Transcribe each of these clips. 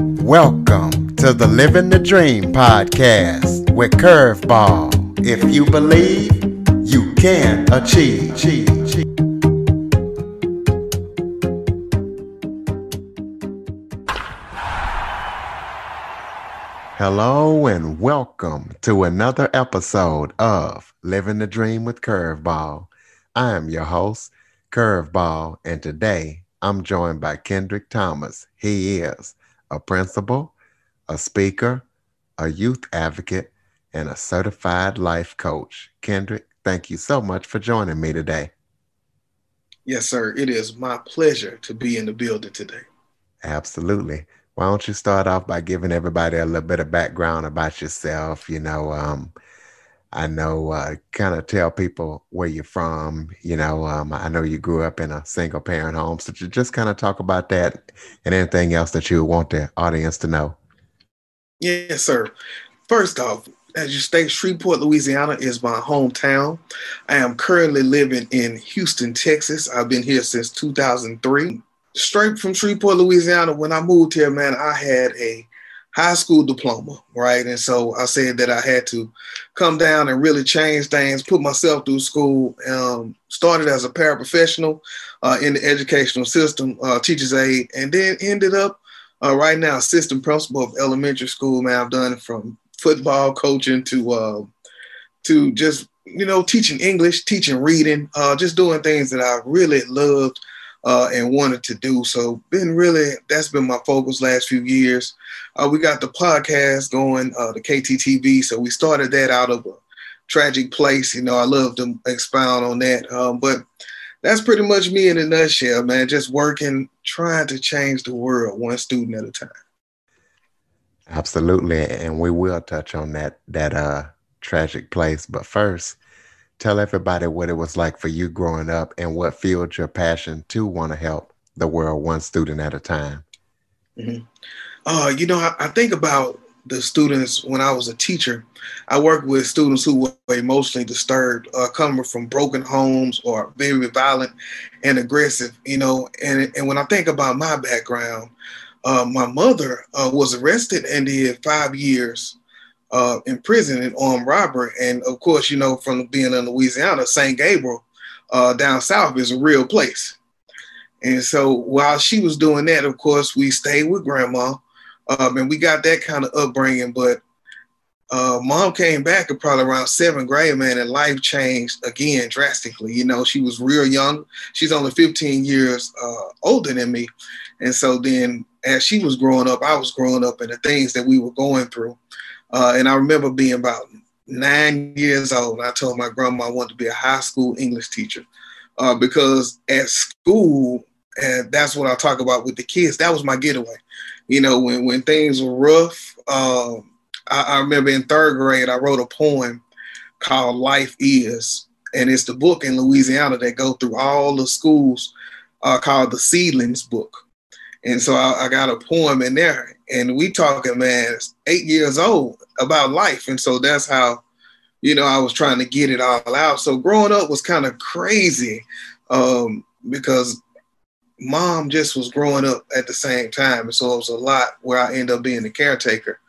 Welcome to the Living the Dream podcast with Curveball. If you believe, you can achieve. Hello and welcome to another episode of Living the Dream with Curveball. I am your host, Curveball, and today I'm joined by Kendrick Thomas. He is a principal, a speaker, a youth advocate, and a certified life coach. Kendrick, thank you so much for joining me today. Yes, sir. It is my pleasure to be in the building today. Absolutely. Why don't you start off by giving everybody a little bit of background about yourself? Kind of tell people where you're from. I know you grew up in a single parent home. So just kind of talk about that and anything else that you want the audience to know. Yes, sir. First off, as you state, Shreveport, Louisiana is my hometown. I am currently living in Houston, Texas. I've been here since 2003. Straight from Shreveport, Louisiana, when I moved here, man, I had a high school diploma, right? And so I said that I had to come down and really change things, put myself through school. Started as a paraprofessional in the educational system, teacher's aide, and then ended up right now assistant principal of elementary school. Man, I've done from football coaching to just, teaching English, teaching reading, just doing things that I really loved and wanted to do. So that's been my focus last few years. We got the podcast going, the KTTV. So we started that out of a tragic place. I love to expound on that. But that's pretty much me in a nutshell, man. Just working, trying to change the world one student at a time. Absolutely. And we will touch on that tragic place. But first, tell everybody what it was like for you growing up and what fueled your passion to want to help the world one student at a time. Mm-hmm. I think about the students when I was a teacher. I worked with students who were emotionally disturbed, coming from broken homes or very violent and aggressive, and when I think about my background, my mother was arrested and did 5 years in prison in armed robbery. And of course, from being in Louisiana, St. Gabriel down south is a real place. And so while she was doing that, of course, we stayed with grandma. And we got that kind of upbringing, but mom came back at probably around 7th grade, man, and life changed again drastically. She was real young. She's only 15 years older than me. And so then as she was growing up, I was growing up, and the things that we were going through. And I remember being about 9 years old. I told my grandma I wanted to be a high school English teacher because at school, and that's what I talk about with the kids, that was my getaway. When things were rough, I remember in 3rd grade, I wrote a poem called Life Is. And it's the book in Louisiana that go through all the schools called the Seedlings book. And so I got a poem in there, and we talking, man, 8 years old about life. And so that's how, I was trying to get it all out. So growing up was kind of crazy because mom just was growing up at the same time. And so it was a lot where I ended up being the caretaker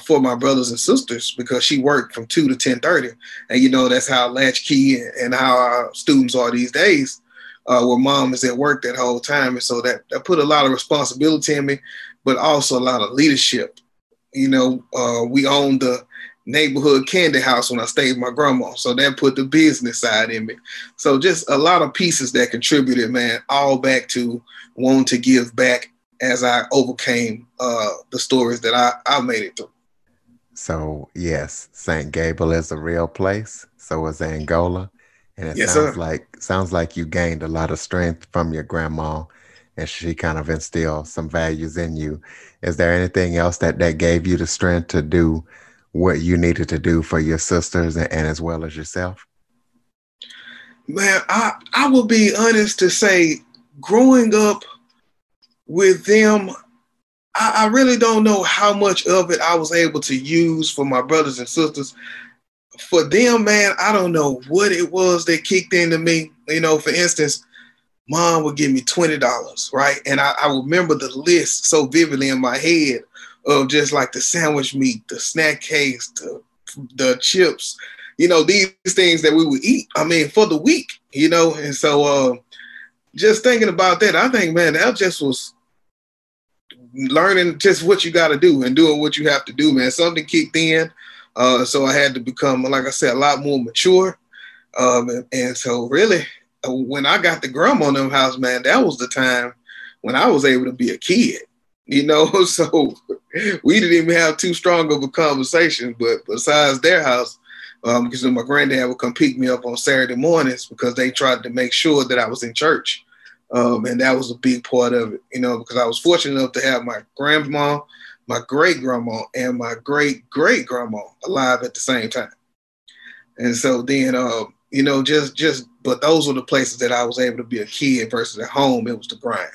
for my brothers and sisters because she worked from 2 to 10:30. And, that's how latchkey and how our students are these days. Where mom is at work that whole time. And so that put a lot of responsibility in me, but also a lot of leadership. We owned the neighborhood candy house when I stayed with my grandma. So that put the business side in me. So just a lot of pieces that contributed, man, all back to wanting to give back as I overcame the stories that I made it through. So yes, St. Gabriel is a real place. So is Angola. And it Yes, sounds like you gained a lot of strength from your grandma, and she kind of instilled some values in you. Is there anything else that gave you the strength to do what you needed to do for your sisters and as well as yourself? Man, I will be honest to say, growing up with them, I really don't know how much of it I was able to use for my brothers and sisters. For them, man, I don't know what it was that kicked into me. For instance, Mom would give me $20, right? And I remember the list so vividly in my head of just like the sandwich meat, the snack case, the chips, these things that we would eat. I mean, for the week, And so just thinking about that, I think, man, that just was learning just what you got to do and doing what you have to do, man. Something kicked in. So I had to become, like I said, a lot more mature. And so really, when I got the grandma in them house, man, that was the time when I was able to be a kid, So we didn't even have too strong of a conversation. But besides their house, because my granddad would come pick me up on Saturday mornings because they tried to make sure that I was in church. And that was a big part of it, because I was fortunate enough to have my grandma, my great grandma, and my great great grandma alive at the same time. And so then, but those were the places that I was able to be a kid versus at home. It was the grind.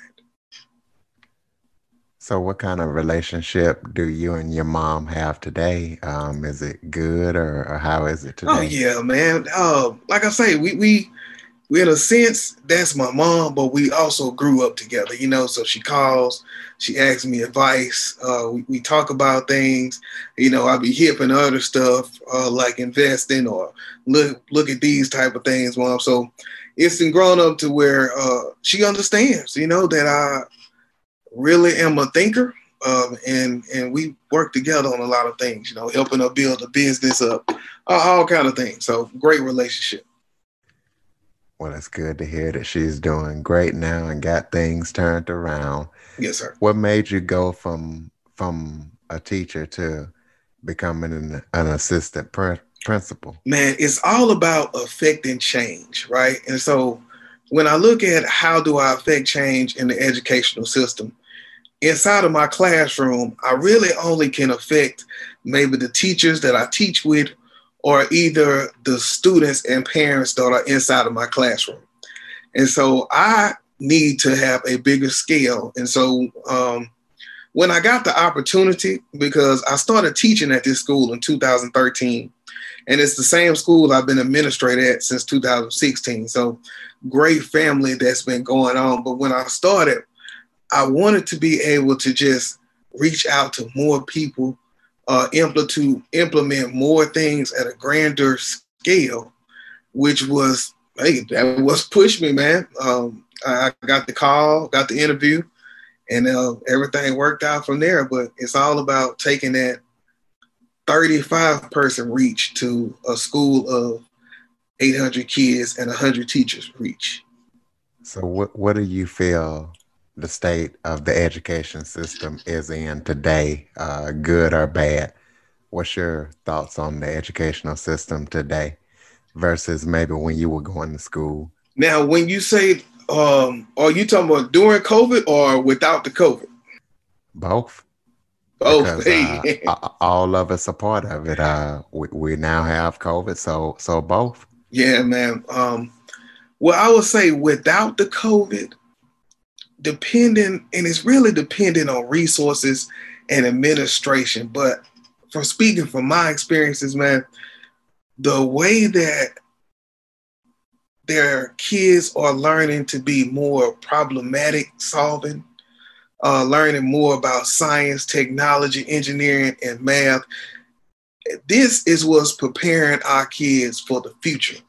So, what kind of relationship do you and your mom have today? Is it good or how is it Oh today? yeah, man. Like I say, we in a sense that's my mom, but we also grew up together. So she calls, she asks me advice. We talk about things. I be hip and other stuff like investing or look at these type of things, mom. So it's been grown up to where she understands, that I really am a thinker. And we work together on a lot of things, helping her build a business up, all kind of things. So great relationship. Well, it's good to hear that she's doing great now and got things turned around. Yes, sir. What made you go from a teacher to becoming an assistant principal? Man, it's all about affecting change, right? And so when I look at how do I affect change in the educational system, inside of my classroom, I really only can affect maybe the teachers that I teach with or either the students and parents that are inside of my classroom. And so I need to have a bigger scale. And so when I got the opportunity, because I started teaching at this school in 2013, and it's the same school I've been administrator at since 2016. So great family that's been going on. But when I started, I wanted to be able to just reach out to more people, to implement more things at a grander scale, which was, hey, that was push me, man. I got the call, got the interview, and everything worked out from there. But it's all about taking that 35-person reach to a school of 800 kids and 100 teachers reach. So, what do you feel the state of the education system is in today, good or bad? What's your thoughts on the educational system today versus maybe when you were going to school? Now, when you say, are you talking about during COVID or without the COVID? Both, Both. because Hey. all of us are part of it. We now have COVID, so both. Yeah, man. Well, I would say without the COVID, depending, and it's really dependent on resources and administration. But from speaking from my experiences, man, the way that their kids are learning to be more problematic solving, learning more about science, technology, engineering, and math. This is what's preparing our kids for the future.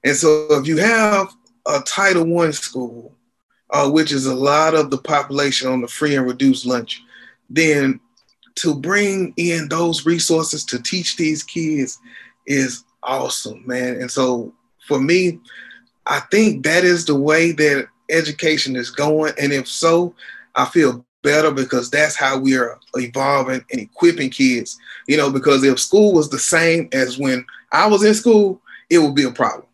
And so if you have a Title I school, which is a lot of the population on the free and reduced lunch, then to bring in those resources to teach these kids is awesome, man. And so for me, I think that is the way that education is going. And if so, I feel better because that's how we are evolving and equipping kids, because if school was the same as when I was in school, it would be a problem,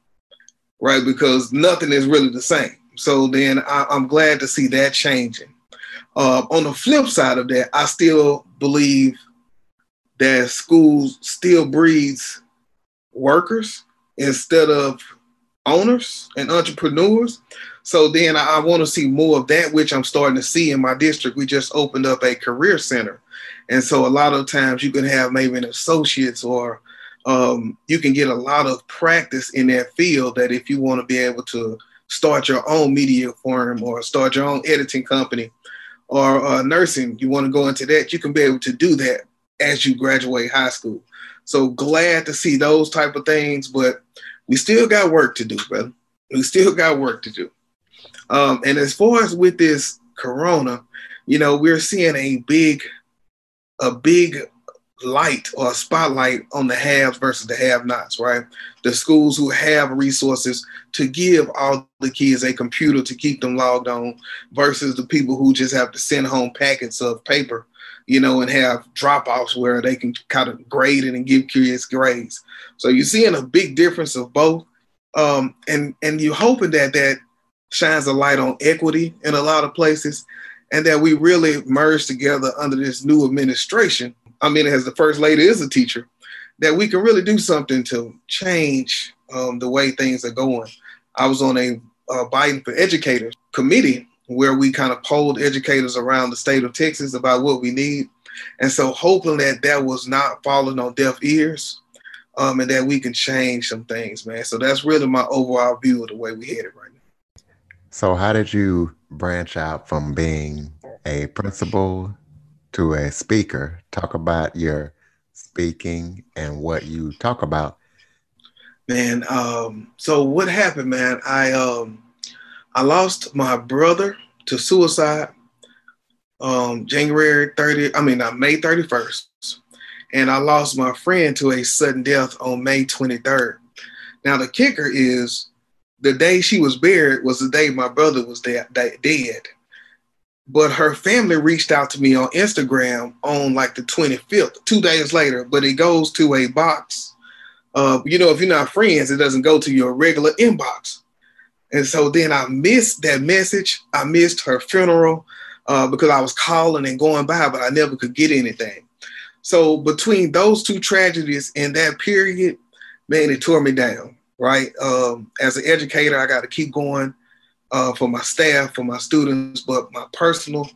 right? Because nothing is really the same. So then I'm glad to see that changing. On the flip side of that, I still believe that schools still breeds workers instead of owners and entrepreneurs. So then I want to see more of that, which I'm starting to see in my district. We just opened up a career center. And so a lot of times you can have maybe an associate's or you can get a lot of practice in that field that if you want to be able to start your own media firm or start your own editing company or nursing, you want to go into that, you can be able to do that as you graduate high school. So glad to see those type of things, but we still got work to do, brother. We still got work to do. And as far as with this corona, we're seeing a big light or a spotlight on the haves versus the have-nots, right? The schools who have resources to give all the kids a computer to keep them logged on versus the people who just have to send home packets of paper, and have drop-offs where they can kind of grade it and give kids grades. So you're seeing a big difference of both. And you're hoping that shines a light on equity in a lot of places and that we really merge together under this new administration. I mean, as the first lady is a teacher, that we can really do something to change the way things are going. I was on a Biden for Educators committee where we kind of polled educators around the state of Texas about what we need. And so hoping that was not falling on deaf ears and that we can change some things, man. So that's really my overall view of the way we headed right now. So how did you branch out from being a principal to a speaker? Talk about your speaking and what you talk about. Man, so what happened, man? I lost my brother to suicide May 31st. And I lost my friend to a sudden death on May 23rd. Now, the kicker is the day she was buried was the day my brother was dead. But her family reached out to me on Instagram on like the 25th, 2 days later, but it goes to a box. If you're not friends, it doesn't go to your regular inbox. And so then I missed that message. I missed her funeral because I was calling and going by, but I never could get anything. So between those two tragedies in that period, man, it tore me down, right? As an educator, I got to keep going for my staff, for my students, but my personal,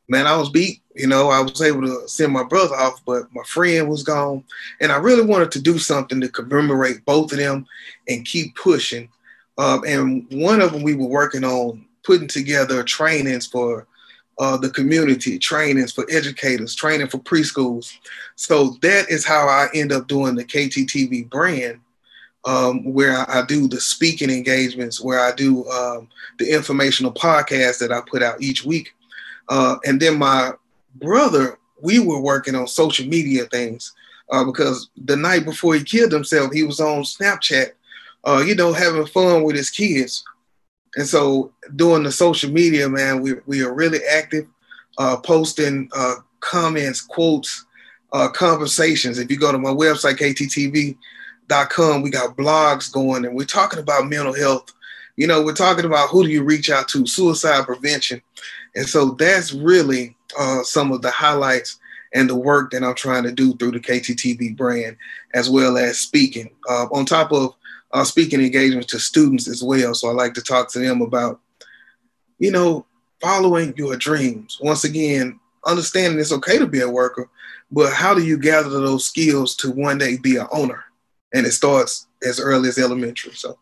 man, I was beat. I was able to send my brother off, but my friend was gone. And I really wanted to do something to commemorate both of them and keep pushing. And one of them, we were working on putting together trainings for the community, trainings for educators, training for preschools. So that is how I end up doing the KTTV brand, where I do the speaking engagements, where I do the informational podcast that I put out each week. And then my brother, we were working on social media things because the night before he killed himself, he was on Snapchat, having fun with his kids. And so doing the social media, man, we are really active, posting comments, quotes, conversations. If you go to my website, kttv.com, we got blogs going and we're talking about mental health. We're talking about who do you reach out to, suicide prevention. And so that's really some of the highlights and the work that I'm trying to do through the KTTV brand, as well as speaking. On top of speaking engagements to students as well. So I like to talk to them about, following your dreams. Once again, understanding it's okay to be a worker, but how do you gather those skills to one day be an owner? And it starts as early as elementary. So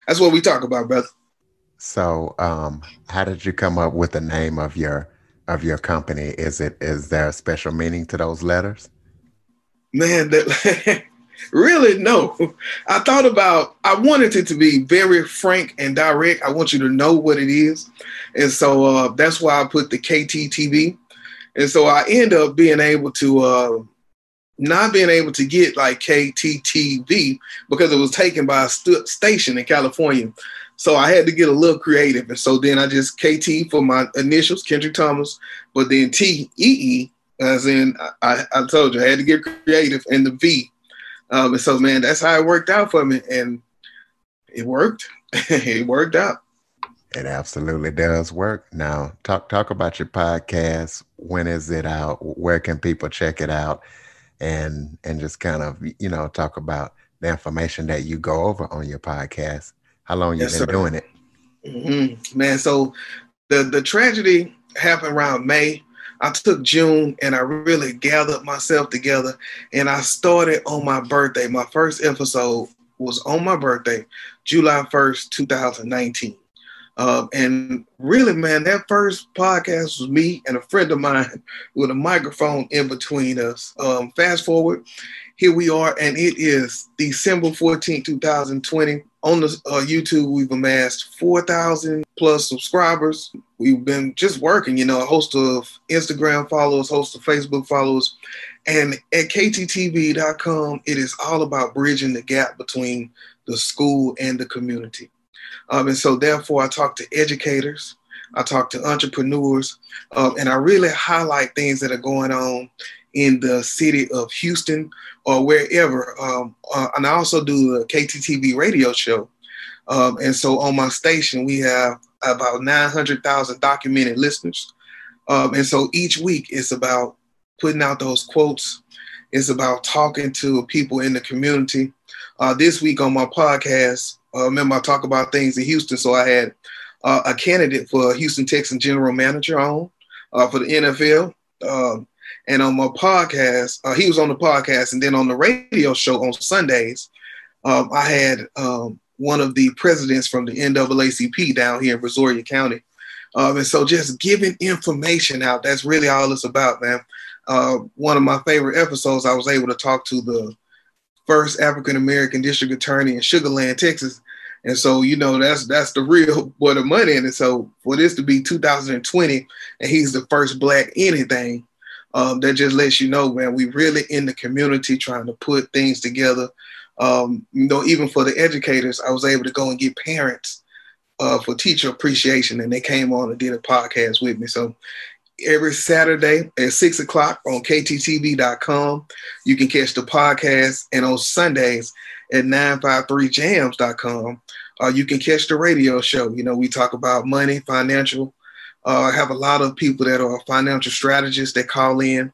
that's what we talk about, brother. So how did you come up with the name of your company? Is there a special meaning to those letters? Man, really, no. I wanted it to be very frank and direct. I want you to know what it is. And so that's why I put the KTTV. And so I end up being able to not being able to get like KTTV because it was taken by a station in California. So I had to get a little creative. And so then I just KT for my initials, Kendrick Thomas, but then TEE, as in I told you I had to get creative, and the V. And so, man, that's how it worked out for me. And it worked. It worked out. It absolutely does work. Now, talk about your podcast. When is it out? Where can people check it out? And just kind of, talk about the information that you go over on your podcast. How long you been doing it? Mm-hmm. Man, so the tragedy happened around May. I took June and I really gathered myself together and I started on my birthday. My first episode was on my birthday, July 1st, 2019. And really, man, that first podcast was me and a friend of mine with a microphone in between us. Fast forward, here we are, and it is December 14th, 2020. On the YouTube, we've amassed 4,000 plus subscribers. We've been just working, a host of Instagram followers, host of Facebook followers. And at kttv.com, it is all about bridging the gap between the school and the community. And so, therefore, I talk to educators, I talk to entrepreneurs, and I really highlight things that are going on in the city of Houston or wherever. And I also do a KTTV radio show. And so, on my station, we have about 900,000 documented listeners. And so, each week, it's about putting out those quotes. It's about talking to people in the community. This week on my podcast, remember I talk about things in Houston, so I had a candidate for Houston Texans general manager on for the NFL. And on my podcast, he was on the podcast, and then on the radio show on Sundays, I had one of the presidents from the NAACP down here in Brazoria County. And so just giving information out, that's really all it's about, man. One of my favorite episodes, I was able to talk to the first African-American district attorney in Sugar Land, Texas. And so, that's the real where the money in it. So for this to be 2020 and he's the first black anything, that just lets you know, man, we really in the community trying to put things together. Even for the educators, I was able to go and get parents for teacher appreciation, and they came on and did a podcast with me. So every Saturday at 6 o'clock on kttv.com, you can catch the podcast. And on Sundays at 953jams.com, you can catch the radio show. We talk about money, financial. I have a lot of people that are financial strategists that call in.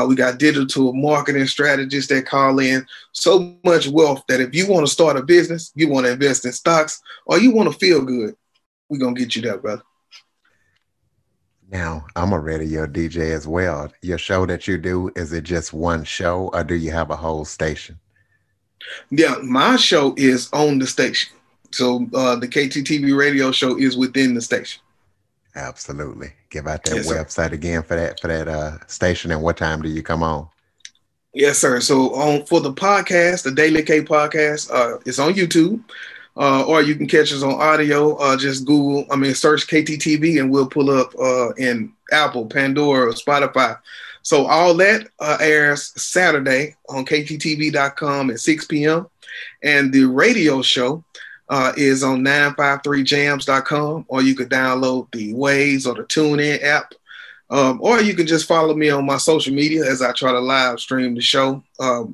We got digital marketing strategists that call in. So much wealth that if you want to start a business, you want to invest in stocks, or you want to feel good, we're going to get you there, brother. Now, I'm a radio DJ as well. Your show that you do, is it just one show or do you have a whole station? Yeah, my show is on the station. So the KTTV radio show is within the station. Absolutely. Give out that Yes, sir. website again for that station, and what time do you come on? Yes, sir. So for the podcast, the Daily K podcast, it's on YouTube. Or you can catch us on audio. Just search KTTV and we'll pull up in Apple, Pandora, Spotify. So all that airs Saturday on kttv.com at 6 p.m. And the radio show is on 953jams.com, or you could download the Waze or the TuneIn app. Or you can just follow me on my social media as I try to live stream the show.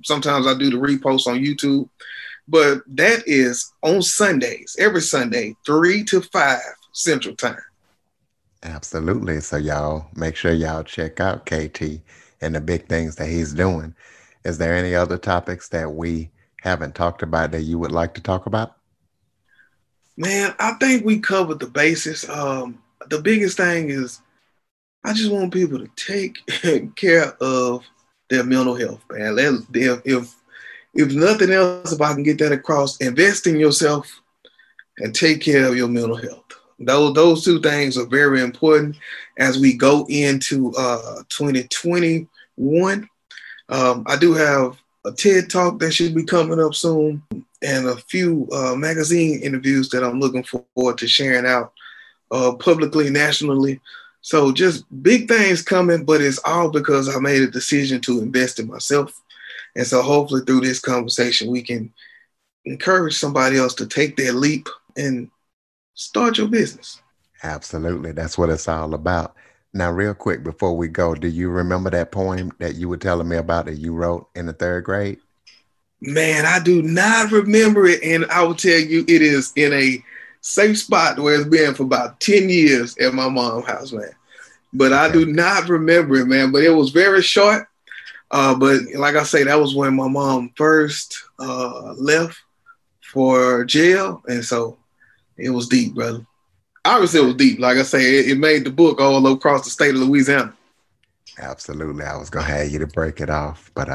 Sometimes I do the repost on YouTube. But that is on Sundays, every Sunday, 3 to 5 Central Time. Absolutely. So y'all make sure y'all check out KT and the big things that he's doing. Is there any other topics that we haven't talked about that you would like to talk about? Man, I think we covered the basis. The biggest thing is I just want people to take care of their mental health, man. If nothing else, if I can get that across, invest in yourself and take care of your mental health. Those two things are very important as we go into 2021. I do have a TED Talk that should be coming up soon, and a few magazine interviews that I'm looking forward to sharing out publicly, nationally. So just big things coming, but it's all because I made a decision to invest in myself. And so hopefully through this conversation, we can encourage somebody else to take their leap and start your business. Absolutely. That's what it's all about. Now, real quick before we go, do you remember that poem that you were telling me about that you wrote in the third grade? Man, I do not remember it. And I will tell you, it is in a safe spot where it's been for about 10 years at my mom's house, man. But I do not remember it, man. But it was very short. But like I say, that was when my mom first left for jail. And so it was deep, brother. Obviously, it was deep. Like I say, it made the book all across the state of Louisiana. Absolutely. I was going to have you to break it off, but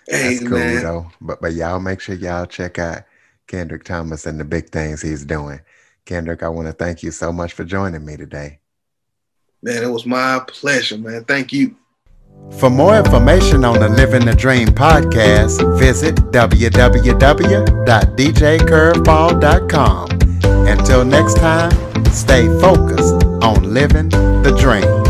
Hey, that's cool, man. though. But y'all make sure y'all check out Kendrick Thomas and the big things he's doing. Kendrick, I want to thank you so much for joining me today. Man, it was my pleasure, man. Thank you. For more information on the Living the Dream podcast, visit www.djcurveball.com. Until next time, stay focused on living the dream.